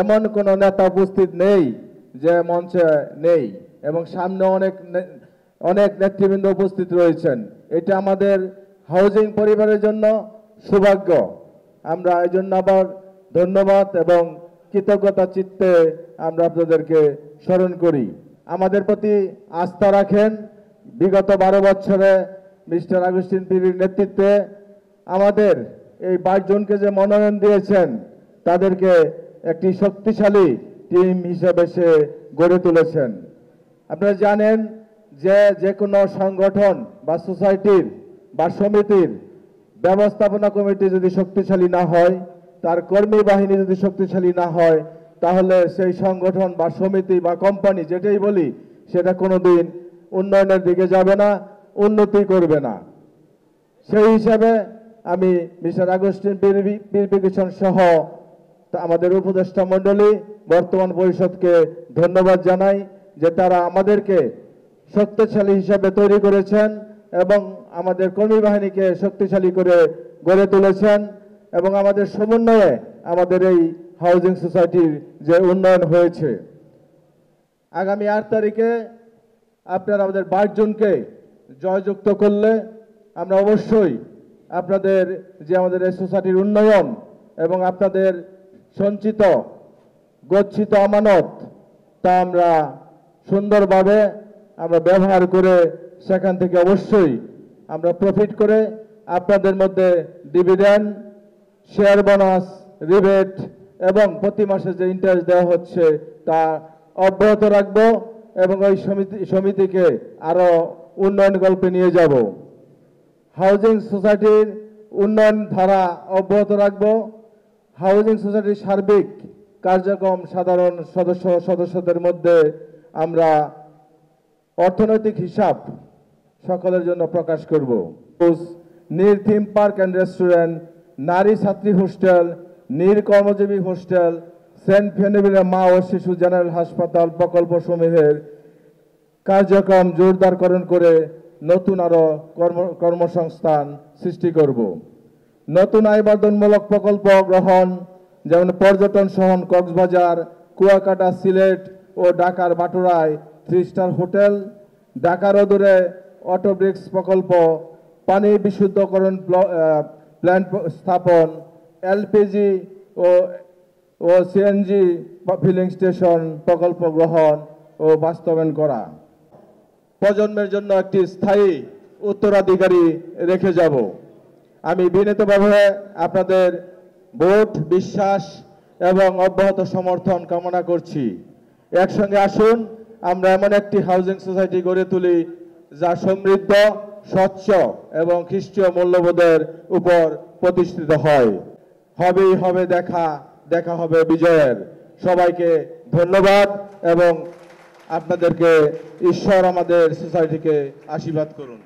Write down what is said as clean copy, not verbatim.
এমন কোনো নেতা উপস্থিত নেই যে মঞ্চে নেই, এবং সামনে অনেক নেতৃবৃন্দ উপস্থিত রয়েছেন। এটা আমাদের হাউজিং পরিবারের জন্য সৌভাগ্য। আমরা এই জন্য আবার ধন্যবাদ এবং কৃতজ্ঞতা চিত্তে আমরা আপনাদেরকে স্মরণ করি। আমাদের প্রতি আস্থা রাখেন। বিগত 12 বছরে মিস্টার আগুস্টিন পিরির নেতৃত্বে আমাদের এই 22 জনকে যে মনোনয়ন দিয়েছেন তাদেরকে একটি শক্তিশালী টিম হিসেবে সে গড়ে তুলেছেন। আপনারা জানেন যে কোনো সংগঠন বা সোসাইটির বা সমিতির ব্যবস্থাপনা কমিটি যদি শক্তিশালী না হয়, তার কর্মী বাহিনী যদি শক্তিশালী না হয়, তাহলে সেই সংগঠন বা সমিতি বা কোম্পানি যেটাই বলি সেটা কোনোদিন উন্নয়নের দিকে যাবে না, উন্নতি করবে না। সেই হিসাবে আমি মিস্টার আগুস্টিন পিউরিফিকেশন সহ আমাদের উপদেষ্টা মণ্ডলী বর্তমান পরিষদকে ধন্যবাদ জানাই যে তারা আমাদেরকে শক্তিশালী হিসাবে তৈরি করেছেন এবং আমাদের কর্মী বাহিনীকে শক্তিশালী করে গড়ে তুলেছেন, এবং আমাদের সমন্বয়ে আমাদের এই হাউজিং সোসাইটির যে উন্নয়ন হয়েছে। আগামী 8 তারিখে আপনারা আমাদের 22 জনকে জয়যুক্ত করলে আমরা অবশ্যই আপনাদের যে আমাদের এই সোসাইটির উন্নয়ন এবং আপনাদের সঞ্চিত গচ্ছিত আমানত তা আমরা সুন্দরভাবে আমরা ব্যবহার করে সেখান থেকে অবশ্যই আমরা প্রফিট করে আপনাদের মধ্যে ডিভিডেন্ড, শেয়ার বোনাস, রিবেট এবং প্রতি মাসে যে ইন্টারেস্ট দেওয়া হচ্ছে তা অব্যাহত রাখবো এবং ওই সমিতিকে আরো উন্নয়ন গল্পে নিয়ে যাব। হাউজিং সোসাইটির উন্নয়ন ধারা অব্যাহত রাখবো। হাউজিং সোসাইটির সার্বিক কার্যক্রম সাধারণ সদস্যদের মধ্যে আমরা অর্থনৈতিক হিসাব সকলের জন্য প্রকাশ করব। নীর থিম পার্ক অ্যান্ড রেস্টুরেন্ট, নারী ছাত্রী হোস্টেল, নীর কর্মজীবী হোস্টেল, সেন্ট ফেনিভিলা মা ও শিশু জেনারেল হাসপাতাল প্রকল্পসমূহের কার্যক্রম জোরদারকরণ করে নতুন আরো কর্মসংস্থান সৃষ্টি করব। নতুন আয়বর্ধনমূলক প্রকল্প গ্রহণ, যেমন পর্যটন শহর কক্সবাজার, কুয়াকাটা, সিলেট ও ঢাকার বাটুরায় 3 স্টার হোটেল, ঢাকার অদূরে অটোব্রিক্স প্রকল্প, পানি বিশুদ্ধকরণ প্ল্যান্ট স্থাপন, এলপিজি ও সিএনজি ফিলিং স্টেশন প্রকল্প গ্রহণ ও বাস্তবায়ন করা। প্রজন্মের জন্য একটি স্থায়ী উত্তরাধিকারী রেখে যাব। আমি বিনীতভাবে আপনাদের ভোট, বিশ্বাস এবং অব্যাহত সমর্থন কামনা করছি। একসঙ্গে আসুন আমরা এমন একটি হাউজিং সোসাইটি গড়ে তুলি যা সমৃদ্ধ, স্বচ্ছ এবং খ্রিস্টীয় মূল্যবোধের উপর প্রতিষ্ঠিত হয়। হবেই হবে দেখা হবে বিজয়ের। সবাইকে ধন্যবাদ এবং আপনাদেরকে ঈশ্বর আমাদের সোসাইটিকে আশীর্বাদ করুন।